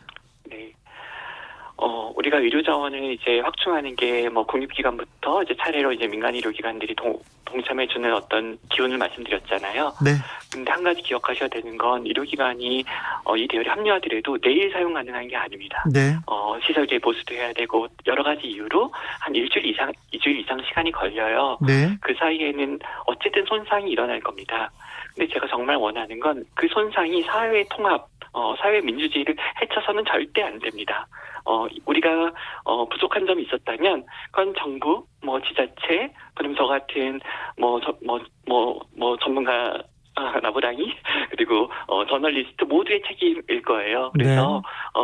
우리가 의료 자원을 이제 확충하는 게 국립기관부터 이제 차례로 이제 민간 의료기관들이 동참해주는 어떤 기운을 말씀드렸잖아요.
네.
근데 한 가지 기억하셔야 되는 건 의료기관이 이 대열에 합류하더라도 내일 사용 가능한 게 아닙니다. 네. 시설계 보수도 해야 되고 여러 가지 이유로 한 일주일 이상 시간이 걸려요.
네.
그 사이에는 어쨌든 손상이 일어날 겁니다. 근데 제가 정말 원하는 건 그 손상이 사회 통합, 사회 민주주의를 해쳐서는 절대 안 됩니다. 우리가 부족한 점이 있었다면 그건 정부, 지자체, 그럼 저 같은 전문가 나부랑이 그리고 저널리스트 모두의 책임일 거예요. 그래서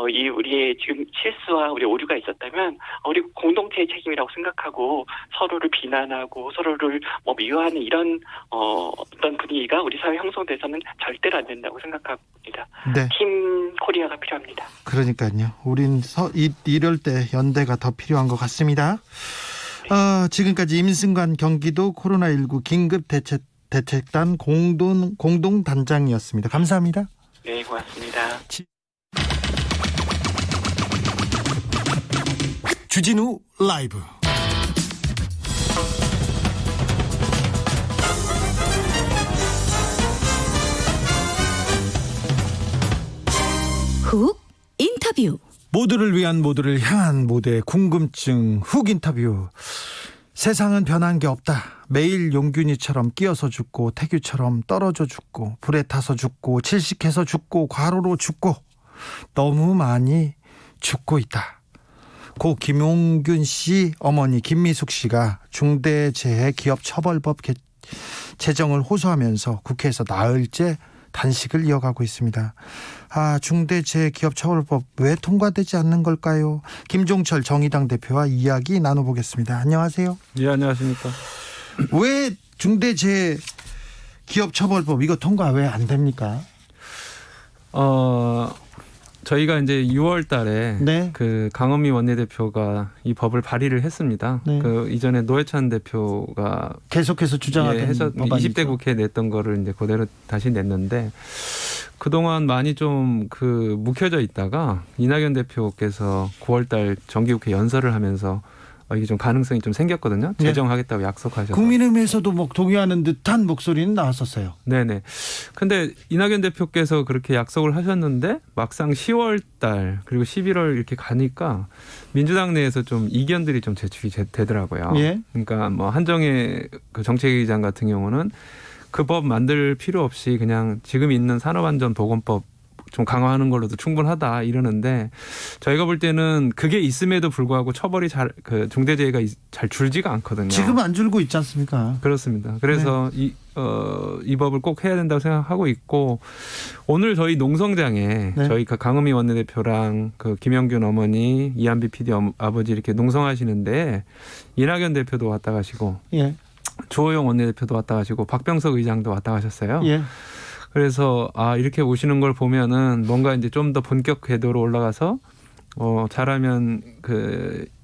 이 우리의 지금 실수와 우리 오류가 있었다면 우리 공동체의 책임이라고 생각하고 서로를 비난하고 서로를 미워하는 이런 어떤 분위기가 우리 사회 형성돼서는 절대로 안 된다고 생각합니다.
네.
팀 코리아가 필요합니다.
그러니까요. 우린 이럴 때 연대가 더 필요한 것 같습니다. 지금까지 임승관 경기도 코로나19 긴급 대책단 공동단장이었습니다. 감사합니다.
네, 고맙습니다.
주진우 라이브.
훅 인터뷰.
모두를 위한 모두를 향한 모두의 궁금증 훅 인터뷰. 세상은 변한 게 없다. 매일 용균이처럼 끼어서 죽고 태규처럼 떨어져 죽고 불에 타서 죽고 질식해서 죽고 과로로 죽고 너무 많이 죽고 있다. 고 김용균 씨 어머니 김미숙 씨가 중대재해기업처벌법 제정을 호소하면서 국회에서 나흘째 단식을 이어가고 있습니다. 중대재해기업처벌법 왜 통과되지 않는 걸까요? 김종철 정의당 대표와 이야기 나눠보겠습니다. 안녕하세요.
예, 안녕하십니까.
왜 중대재해기업처벌법 이거 통과 왜 안 됩니까?
저희가 이제 6월 달에
네.
그 강은미 원내대표가 이 법을 발의를 했습니다.
네.
그 이전에 노회찬 대표가
계속해서 주장하던
해서
법안이죠.
20대 국회에 냈던 거를 이제 그대로 다시 냈는데 그동안 많이 좀 묵혀져 있다가 이낙연 대표께서 9월 달 정기국회 연설을 하면서 이게 좀 가능성이 좀 생겼거든요.
네.
제정하겠다고 약속하셔서.
국민의힘에서도 동의하는 듯한 목소리는 나왔었어요.
네네. 근데 이낙연 대표께서 그렇게 약속을 하셨는데 막상 10월 달 그리고 11월 이렇게 가니까 민주당 내에서 좀 이견들이 좀 제출이 되더라고요.
예.
그러니까 한정혜 그 정책위의장 같은 경우는 그 법 만들 필요 없이 그냥 지금 있는 산업안전보건법 좀 강화하는 걸로도 충분하다 이러는데 저희가 볼 때는 그게 있음에도 불구하고 처벌이 중대재해가 잘 줄지가 않거든요.
지금 안 줄고 있지 않습니까?
그렇습니다. 그래서 이 법을 꼭 해야 된다고 생각하고 있고 오늘 저희 농성장에
네.
저희 강은미 원내대표랑 김영균 어머니 이한비 PD 아버지 이렇게 농성하시는데 이낙연 대표도 왔다 가시고
예.
주호영 원내대표도 왔다 가시고 박병석 의장도 왔다 가셨어요.
예.
그래서 이렇게 오시는 걸 보면은 뭔가 이제 좀 더 본격 궤도로 올라가서 잘하면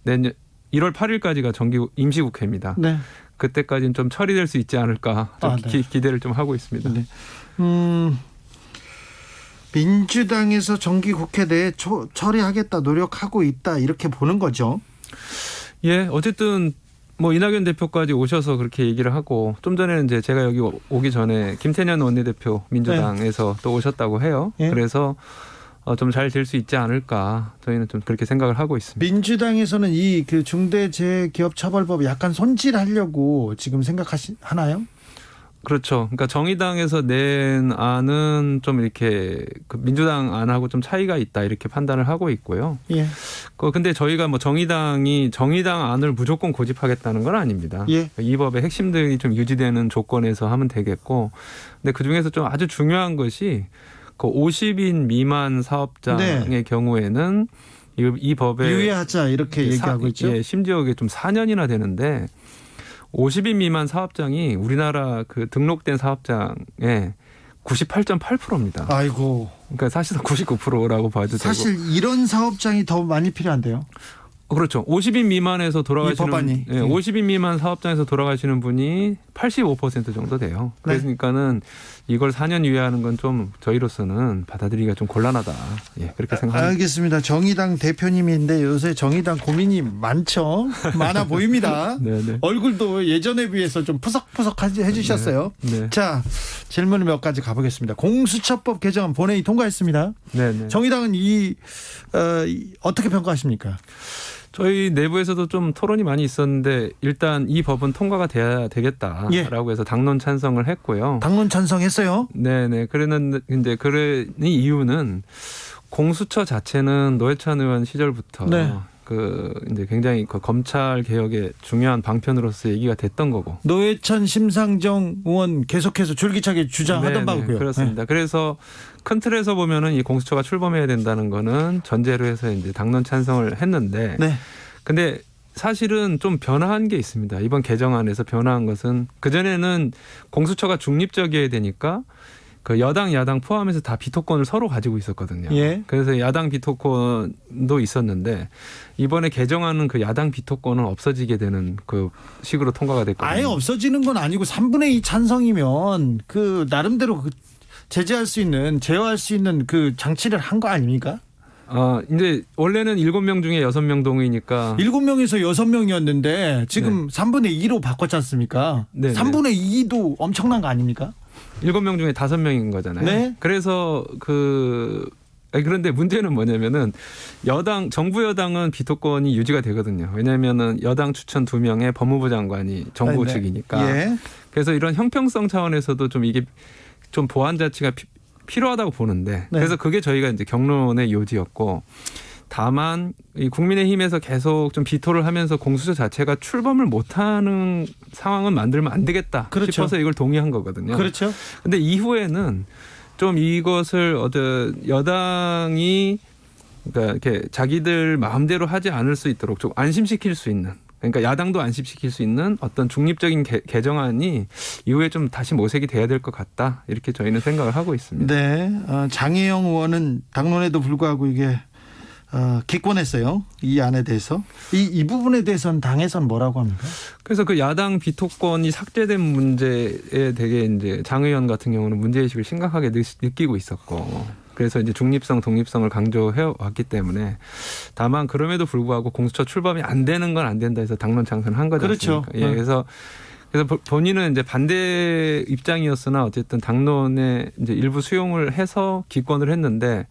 내년 1월 8일까지가 임시국회입니다. 네. 그때까지는 좀 처리될 수 있지 않을까 좀
네.
기대를 좀 하고 있습니다.
네. 민주당에서 정기국회 내에 처리하겠다 노력하고 있다 이렇게 보는 거죠.
예, 어쨌든 이낙연 대표까지 오셔서 그렇게 얘기를 하고 좀 전에는 이제 제가 여기 오기 전에 김태년 원내대표 민주당에서 또 오셨다고 해요. 네. 그래서 좀 잘 될 수 있지 않을까 저희는 좀 그렇게 생각을 하고 있습니다.
민주당에서는 이 중대재해기업처벌법 약간 손질하려고 지금 생각하나요?
그렇죠. 그러니까 정의당에서 낸 안은 좀 이렇게 그 민주당 안하고 좀 차이가 있다 이렇게 판단을 하고 있고요.
예.
근데 저희가 뭐 정의당이 정의당 안을 무조건 고집하겠다는 건 아닙니다.
예.
이 법의 핵심들이 좀 유지되는 조건에서 하면 되겠고, 근데 그 중에서 좀 아주 중요한 것이 그 50인 미만 사업장의
네.
경우에는 이 법에
유예하자 이렇게 얘기하고 있죠.
예, 심지어 이게 좀 4년이나 되는데 50인 미만 사업장이 우리나라 그 등록된 사업장의 98.8%입니다.
아이고.
그러니까 사실상 99%라고 봐도
사실
되고.
이런 사업장이 더 많이 필요한데요.
그렇죠. 50인 미만에서
이
돌아가시는
법안이.
예, 50인 미만 사업장에서 돌아가시는 분이 85% 정도 돼요. 그러니까는 이걸 4년 유예하는 건 좀 저희로서는 받아들이기가 좀 곤란하다. 예, 그렇게 생각합니다.
알겠습니다. 정의당 대표님인데 요새 정의당 고민이 많죠. 많아 보입니다.
네네.
얼굴도 예전에 비해서 좀 푸석푸석 해주셨어요.
네.
자, 질문 몇 가지 가보겠습니다. 공수처법 개정안 본회의 통과했습니다.
네네.
정의당은 어떻게 평가하십니까?
저희 내부에서도 좀 토론이 많이 있었는데 일단 이 법은 통과가 돼야 되겠다라고 해서 당론 찬성을 했고요.
당론 찬성했어요.
네네. 그러는 이제 이유는 공수처 자체는 노회찬 의원 시절부터
네.
그 이제 굉장히 그 검찰 개혁의 중요한 방편으로서 얘기가 됐던 거고.
노회찬, 심상정 의원 계속해서 줄기차게 주장하던
네네,
바고요.
그렇습니다.
네.
그래서 큰 틀에서 보면은 이 공수처가 출범해야 된다는 거는 전제로 해서 이제 당론 찬성을 했는데.
네.
근데 사실은 좀 변화한 게 있습니다. 이번 개정안에서 변화한 것은 그전에는 공수처가 중립적이어야 되니까 그 여당 야당 포함해서 다 비토권을 서로 가지고 있었거든요.
예.
그래서 야당 비토권도 있었는데 이번에 개정안은 그 야당 비토권은 없어지게 되는 그 식으로 통과가 됐거든요.
아예 없어지는 건 아니고 3분의 2 찬성이면 그 나름대로 그 제어할 수 있는 그 장치를 한 거 아닙니까?
이제 원래는 7명 중에 6명 동의니까
7명에서 6명이었는데 지금 3분의 2로 바꿨지 않습니까?
네.
3분의 2도 엄청난 거 아닙니까?
7명 중에 5명인 거잖아요.
네.
그래서 그런데 문제는 뭐냐면은 정부 여당은 비토권이 유지가 되거든요. 왜냐하면은 여당 추천 2명의 법무부 장관이 정부
네.
측이니까.
예.
그래서 이런 형평성 차원에서도 좀 이게 좀 보완 자치가 필요하다고 보는데
네.
그래서 그게 저희가 이제 경론의 요지였고 다만 이 국민의힘에서 계속 좀 비토를 하면서 공수처 자체가 출범을 못하는 상황은 만들면 안 되겠다
그렇죠.
싶어서 이걸 동의한 거거든요.
그렇죠.
근데 이후에는 좀 이것을 여당이 그러니까 이렇게 자기들 마음대로 하지 않을 수 있도록 좀 안심시킬 수 있는 그러니까 야당도 안심시킬 수 있는 어떤 중립적인 개정안이 이후에 좀 다시 모색이 돼야 될 것 같다 이렇게 저희는 생각을 하고 있습니다.
네, 장혜영 의원은 당론에도 불구하고 이게 기권했어요. 이 안에 대해서 이 부분에 대해서는 당에서는 뭐라고 합니까?
그래서 그 야당 비토권이 삭제된 문제에 되게 이제 장 의원 같은 경우는 문제의식을 심각하게 느끼고 있었고. 그래서 이제 중립성, 독립성을 강조해 왔기 때문에 다만 그럼에도 불구하고 공수처 출범이 안 되는 건 안 된다 해서 당론 찬성을 한 거죠.
그렇죠.
예, 그래서 본인은 이제 반대 입장이었으나 어쨌든 당론에 이제 일부 수용을 해서 기권을 했는데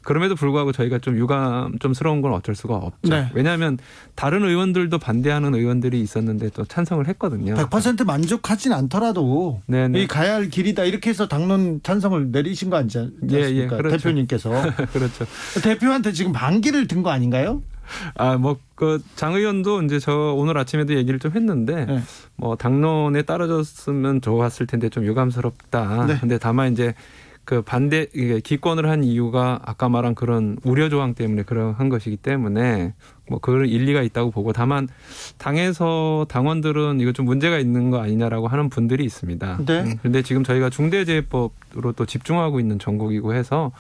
그럼에도 불구하고 저희가 좀 유감스러운 건 어쩔 수가 없죠.
네.
왜냐하면 다른 의원들도 반대하는 의원들이 있었는데 또 찬성을 했거든요.
100% 만족하진 않더라도
네네.
이 가야 할 길이다 이렇게 해서 당론 찬성을 내리신 거 아니지 않습니까?
예, 그렇죠.
대표님께서.
그렇죠.
대표한테 지금 반기를 든 거 아닌가요?
장 의원도 이제 저 오늘 아침에도 얘기를 좀 했는데,
네.
당론에 따라졌으면 좋았을 텐데 좀 유감스럽다.
네.
근데 다만 이제 그 기권을 한 이유가 아까 말한 그런 우려 조항 때문에 그런 것이기 때문에 그런 일리가 있다고 보고 다만 당에서 당원들은 이거 좀 문제가 있는 거 아니냐라고 하는 분들이 있습니다.
네.
그런데 지금 저희가 중대재해법으로 또 집중하고 있는 전국이고 해서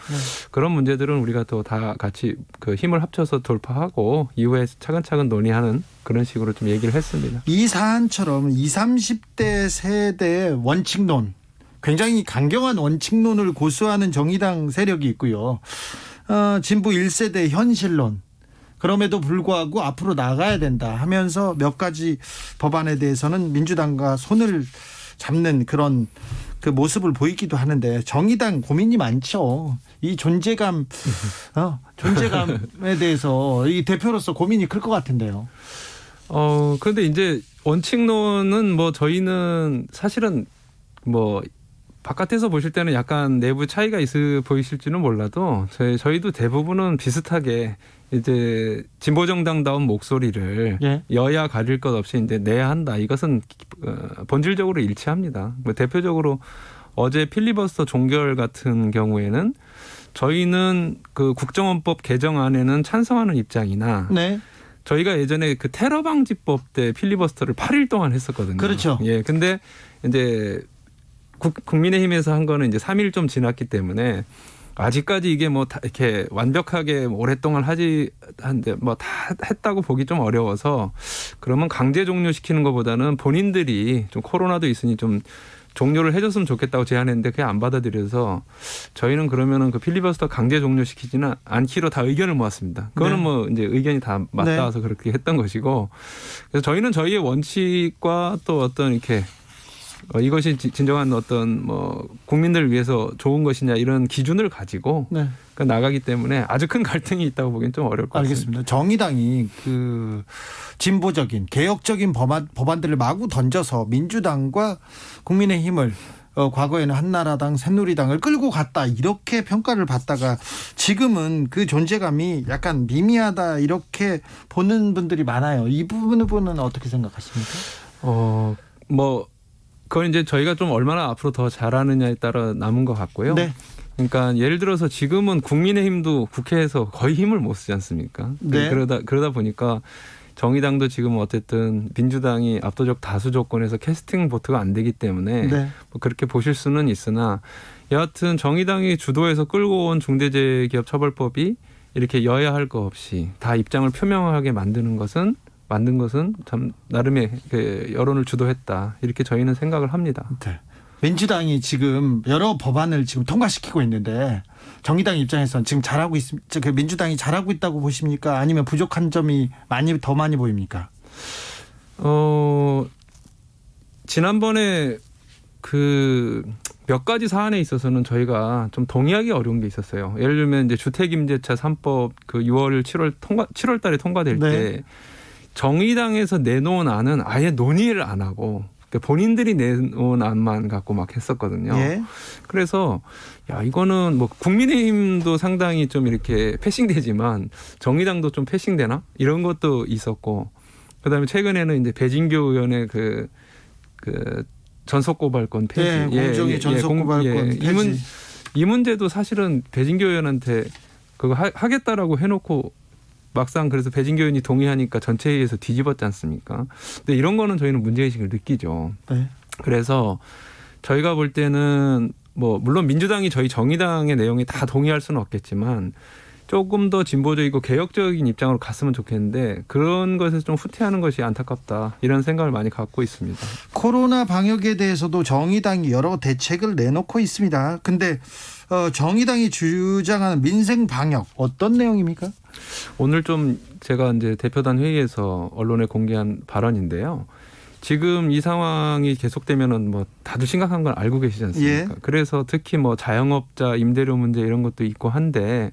그런 문제들은 우리가 또 다 같이 그 힘을 합쳐서 돌파하고 이후에 차근차근 논의하는 그런 식으로 좀 얘기를 했습니다.
이 사안처럼 20, 30대 세대의 원칙론 굉장히 강경한 원칙론을 고수하는 정의당 세력이 있고요. 진보 1세대 현실론. 그럼에도 불구하고 앞으로 나가야 된다 하면서 몇 가지 법안에 대해서는 민주당과 손을 잡는 그런 그 모습을 보이기도 하는데 정의당 고민이 많죠. 이 존재감에 대해서 이 대표로서 고민이 클 것 같은데요.
그런데 이제 원칙론은 저희는 사실은 뭐 바깥에서 보실 때는 약간 내부 차이가 있어 보이실지는 몰라도 저희도 대부분은 비슷하게 이제 진보정당다운 목소리를
예.
여야 가릴 것 없이 이제 내야 한다. 이것은 본질적으로 일치합니다. 뭐 대표적으로 어제 필리버스터 종결 같은 경우에는 저희는 그 국정원법 개정안에는 찬성하는 입장이나
네.
저희가 예전에 그 테러 방지법 때 필리버스터를 8일 동안 했었거든요.
그렇죠.
예. 근데 이제 국민의힘에서 한 거는 이제 3일 좀 지났기 때문에 아직까지 이게 뭐 다 이렇게 완벽하게 오랫동안 한데 뭐 다 했다고 보기 좀 어려워서 그러면 강제 종료시키는 것보다는 본인들이 좀 코로나도 있으니 좀 종료를 해줬으면 좋겠다고 제안했는데 그게 안 받아들여서 저희는 그러면은 그 필리버스터 강제 종료시키지는 않기로 다 의견을 모았습니다. 그거는
네.
뭐 이제 의견이 다 맞닿아서 그렇게 했던 것이고 그래서 저희는 저희의 원칙과 또 어떤 이렇게 이것이 진정한 어떤 뭐 국민들을 위해서 좋은 것이냐 이런 기준을 가지고
네.
나가기 때문에 아주 큰 갈등이 있다고 보기엔 좀 어려울 것 같습니다.
알겠습니다. 정의당이 그 진보적인 개혁적인 법안들을 마구 던져서 민주당과 국민의힘을 과거에는 한나라당, 새누리당을 끌고 갔다 이렇게 평가를 받다가 지금은 그 존재감이 약간 미미하다 이렇게 보는 분들이 많아요. 이 부분은 어떻게 생각하십니까?
뭐 그건 이제 저희가 좀 얼마나 앞으로 더 잘하느냐에 따라 남은 것 같고요.
네.
그러니까 예를 들어서 지금은 국민의힘도 국회에서 거의 힘을 못 쓰지 않습니까?
네.
그러다 보니까 정의당도 지금 어쨌든 민주당이 압도적 다수 조건에서 캐스팅 보트가 안 되기 때문에
네.
뭐 그렇게 보실 수는 있으나 여하튼 정의당이 주도해서 끌고 온 중대재해기업처벌법이 이렇게 여야 할 거 없이 다 입장을 표명하게 만든 것은 참 나름의 그 여론을 주도했다 이렇게 저희는 생각을 합니다.
네. 민주당이 지금 여러 법안을 지금 통과시키고 있는데 정의당 입장에서는 지금 잘하고 있습니까? 민주당이 잘하고 있다고 보십니까? 아니면 부족한 점이 더 많이 보입니까?
지난번에 그 몇 가지 사안에 있어서는 저희가 좀 동의하기 어려운 게 있었어요. 예를 들면 이제 주택임대차 3법 그 7월 달에 통과될
네.
때 정의당에서 내놓은 안은 아예 논의를 안 하고 본인들이 내놓은 안만 갖고 막 했었거든요.
예.
그래서 야 이거는 뭐 국민의힘도 상당히 좀 이렇게 패싱되지만 정의당도 좀 패싱되나 이런 것도 있었고 그다음에 최근에는 이제 배진교 의원의 그 전속고발권 폐지,
공정위 전속고발권 폐지.
이 문제도 사실은 배진교 의원한테 그거 하겠다라고 해놓고. 막상 그래서 배진교 의원이 동의하니까 전체 회의에서 뒤집었지 않습니까? 근데 이런 거는 저희는 문제의식을 느끼죠.
네.
그래서 저희가 볼 때는 뭐 물론 민주당이 저희 정의당의 내용에 다 동의할 수는 없겠지만 조금 더 진보적이고 개혁적인 입장으로 갔으면 좋겠는데 그런 것에서 좀 후퇴하는 것이 안타깝다 이런 생각을 많이 갖고 있습니다.
코로나 방역에 대해서도 정의당이 여러 대책을 내놓고 있습니다. 근데 정의당이 주장하는 민생 방역 어떤 내용입니까?
오늘 좀 제가 이제 대표단 회의에서 언론에 공개한 발언인데요. 지금 이 상황이 계속되면은 뭐 다들 심각한 걸 알고 계시지 않습니까?
예.
그래서 특히 뭐 자영업자 임대료 문제 이런 것도 있고 한데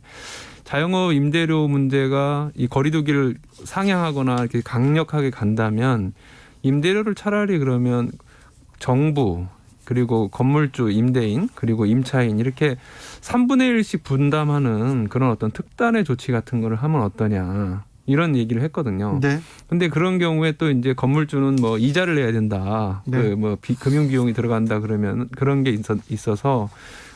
자영업 임대료 문제가 이 거리두기를 상향하거나 이렇게 강력하게 간다면 임대료를 차라리 그러면 정부 그리고 건물주 임대인 그리고 임차인 이렇게 3분의 1씩 분담하는 그런 어떤 특단의 조치 같은 거를 하면 어떠냐 이런 얘기를 했거든요.
네.
근데 그런 경우에 또 이제 건물주는 뭐 이자를 내야 된다.
네.
그 뭐 금융 비용이 들어간다 그러면 그런 게 있어서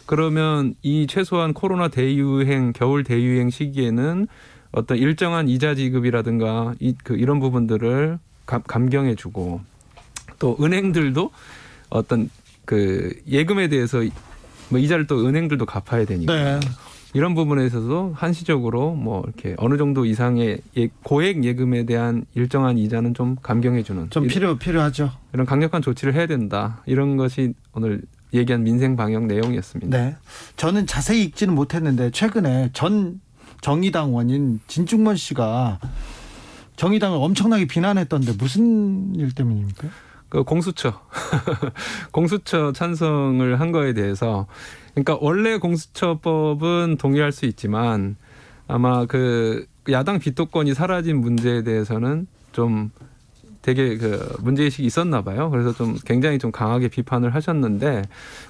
그러면 이 최소한 코로나 대유행 겨울 대유행 시기에는 어떤 일정한 이자 지급이라든가 이런 부분들을 감경해주고 또 은행들도 어떤 그 예금에 대해서 뭐 이자를 또 은행들도 갚아야 되니까
네.
이런 부분에 있어서 한시적으로 뭐 이렇게 어느 정도 이상의 고액 예금에 대한 일정한 이자는 좀 감경해주는
좀 필요하죠.
이런 강력한 조치를 해야 된다. 이런 것이 오늘 얘기한 민생 방역 내용이었습니다.
네. 저는 자세히 읽지는 못했는데 최근에 전 정의당원인 진중권 씨가 정의당을 엄청나게 비난했던데 무슨 일 때문입니까?
그 공수처 공수처 찬성을 한 거에 대해서 그러니까 원래 공수처법은 동의할 수 있지만 아마 그 야당 비토권이 사라진 문제에 대해서는 좀 되게 그 문제의식이 있었나 봐요. 그래서 좀 굉장히 좀 강하게 비판을 하셨는데,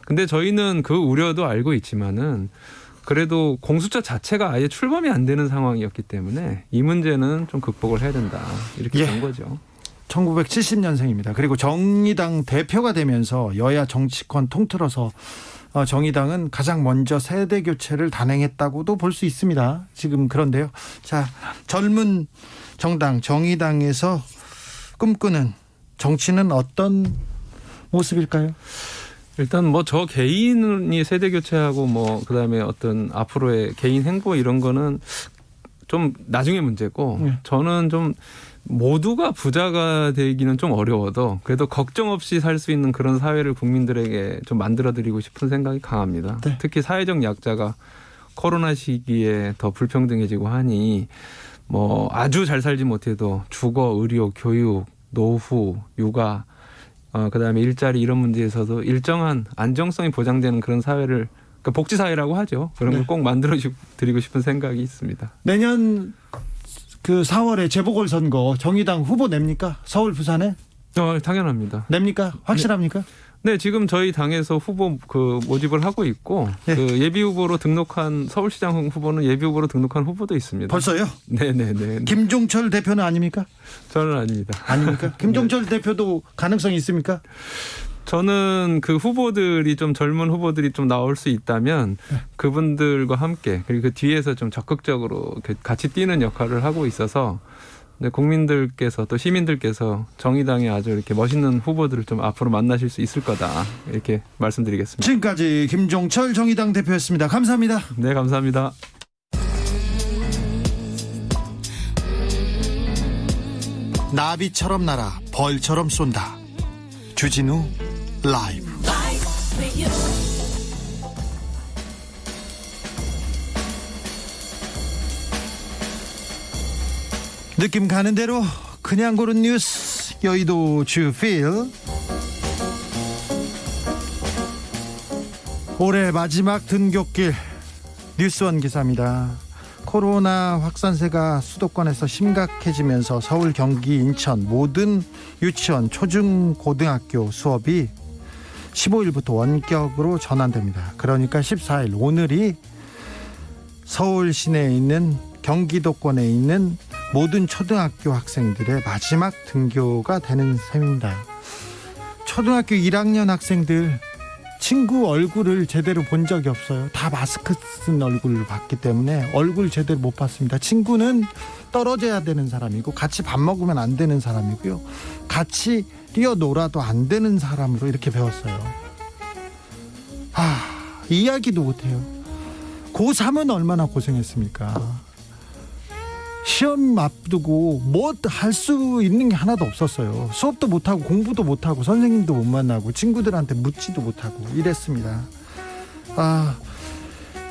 근데 저희는 그 우려도 알고 있지만은 그래도 공수처 자체가 아예 출범이 안 되는 상황이었기 때문에 이 문제는 좀 극복을 해야 된다, 이렇게 된 거죠.
1970년생입니다. 그리고 정의당 대표가 되면서 여야 정치권 통틀어서 정의당은 가장 먼저 세대 교체를 단행했다고도 볼 수 있습니다. 지금 그런데요. 자, 젊은 정당 정의당에서 꿈꾸는 정치는 어떤 모습일까요?
일단 뭐 저 개인이 세대 교체하고 뭐 그다음에 어떤 앞으로의 개인 행보 이런 거는 좀 나중에 문제고, 저는 좀 모두가 부자가 되기는 좀 어려워도 그래도 걱정 없이 살 수 있는 그런 사회를 국민들에게 좀 만들어드리고 싶은 생각이 강합니다.
네.
특히 사회적 약자가 코로나 시기에 더 불평등해지고 하니 뭐 아주 잘 살지 못해도 주거, 의료, 교육, 노후, 육아, 그다음에 일자리 이런 문제에서도 일정한 안정성이 보장되는 그런 사회를, 그러니까 복지 사회라고 하죠. 그런 걸 꼭 만들어 드리고 싶은 생각이 있습니다.
내년 그 4월에 재보궐선거 정의당 후보 냅니까? 서울, 부산에?
당연합니다.
냅니까? 확실합니까?
네, 지금 저희 당에서 후보 그 모집을 하고 있고,
네.
그 예비 후보로 등록한 서울시장 후보는 예비 후보로 등록한 후보도 있습니다.
벌써요?
네네네.
김종철 대표는 아닙니까?
저는 아닙니다.
아닙니까? 김종철 대표도 가능성이 있습니까?
저는 그 후보들이 좀 젊은 후보들이 좀 나올 수 있다면 그분들과 함께, 그리고 그 뒤에서 좀 적극적으로 이렇게 같이 뛰는 역할을 하고 있어서, 네, 국민들께서 또 시민들께서 정의당의 아주 이렇게 멋있는 후보들을 좀 앞으로 만나실 수 있을 거다, 이렇게 말씀드리겠습니다.
지금까지 김종철 정의당 대표였습니다. 감사합니다.
네, 감사합니다.
나비처럼 날아 벌처럼 쏜다. 주진우 라이브. 느낌 가는 대로 그냥 고른 뉴스, 여의도 주필. 올해 마지막 등굣길 뉴스원 기사입니다. 코로나 확산세가 수도권에서 심각해지면서 서울, 경기, 인천 모든 유치원, 초중, 고등학교 수업이 15일부터 원격으로 전환됩니다. 그러니까 14일 오늘이 서울 시내에 있는, 경기도권에 있는 모든 초등학교 학생들의 마지막 등교가 되는 셈입니다. 초등학교 1학년 학생들 친구 얼굴을 제대로 본 적이 없어요. 다 마스크 쓴 얼굴을 봤기 때문에 얼굴 제대로 못 봤습니다. 친구는 떨어져야 되는 사람이고, 같이 밥 먹으면 안 되는 사람이고요, 같이 뛰어놀아도 안 되는 사람으로 이렇게 배웠어요. 이야기도 못해요. 고3은 얼마나 고생했습니까? 시험 앞두고 뭐 할 수 있는 게 하나도 없었어요. 수업도 못하고 공부도 못하고 선생님도 못 만나고 친구들한테 묻지도 못하고 이랬습니다.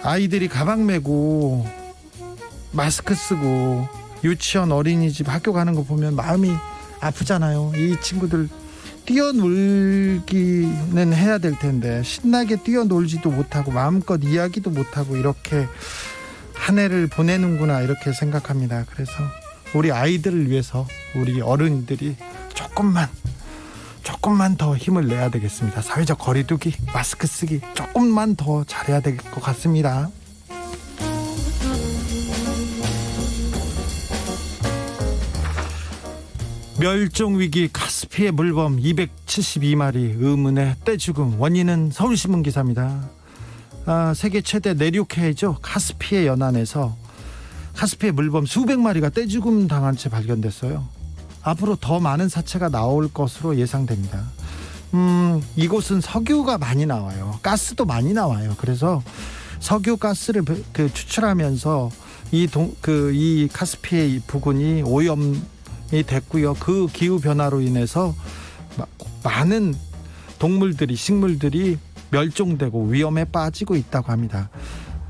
아이들이 가방 메고 마스크 쓰고 유치원, 어린이집, 학교 가는 거 보면 마음이 아프잖아요. 이 친구들 뛰어놀기는 해야 될 텐데 신나게 뛰어놀지도 못하고 마음껏 이야기도 못하고 이렇게 한 해를 보내는구나, 이렇게 생각합니다. 그래서 우리 아이들을 위해서 우리 어른들이 조금만 더 힘을 내야 되겠습니다. 사회적 거리두기, 마스크 쓰기 조금만 더 잘해야 될 것 같습니다. 멸종위기 카스피해 물범 272마리 의문의 떼죽음. 원인은 서울신문 기사입니다. 세계 최대 내륙해죠. 카스피해 연안에서 카스피해 물범 수백 마리가 떼죽음 당한 채 발견됐어요. 앞으로 더 많은 사체가 나올 것으로 예상됩니다. 이곳은 석유가 많이 나와요. 가스도 많이 나와요. 그래서 석유 가스를 추출하면서 이 카스피해 부근이 오염이 됐고요. 그 기후 변화로 인해서 많은 동물들이, 식물들이 멸종되고 위험에 빠지고 있다고 합니다.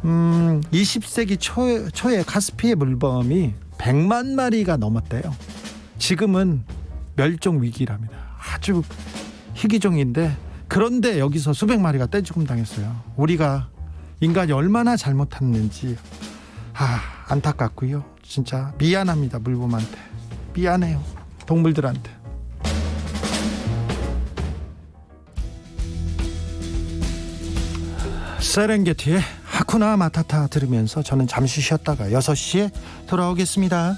20세기 초에 카스피해 물범이 100만 마리가 넘었대요. 지금은 멸종 위기랍니다. 아주 희귀종인데, 그런데 여기서 수백 마리가 떼죽음 당했어요. 우리가 인간이 얼마나 잘못했는지 안타깝고요. 진짜 미안합니다. 물범한테 미안해요. 동물들한테. 세렝게티의 하쿠나 마타타 들으면서 저는 잠시 쉬었다가 6시에 돌아오겠습니다.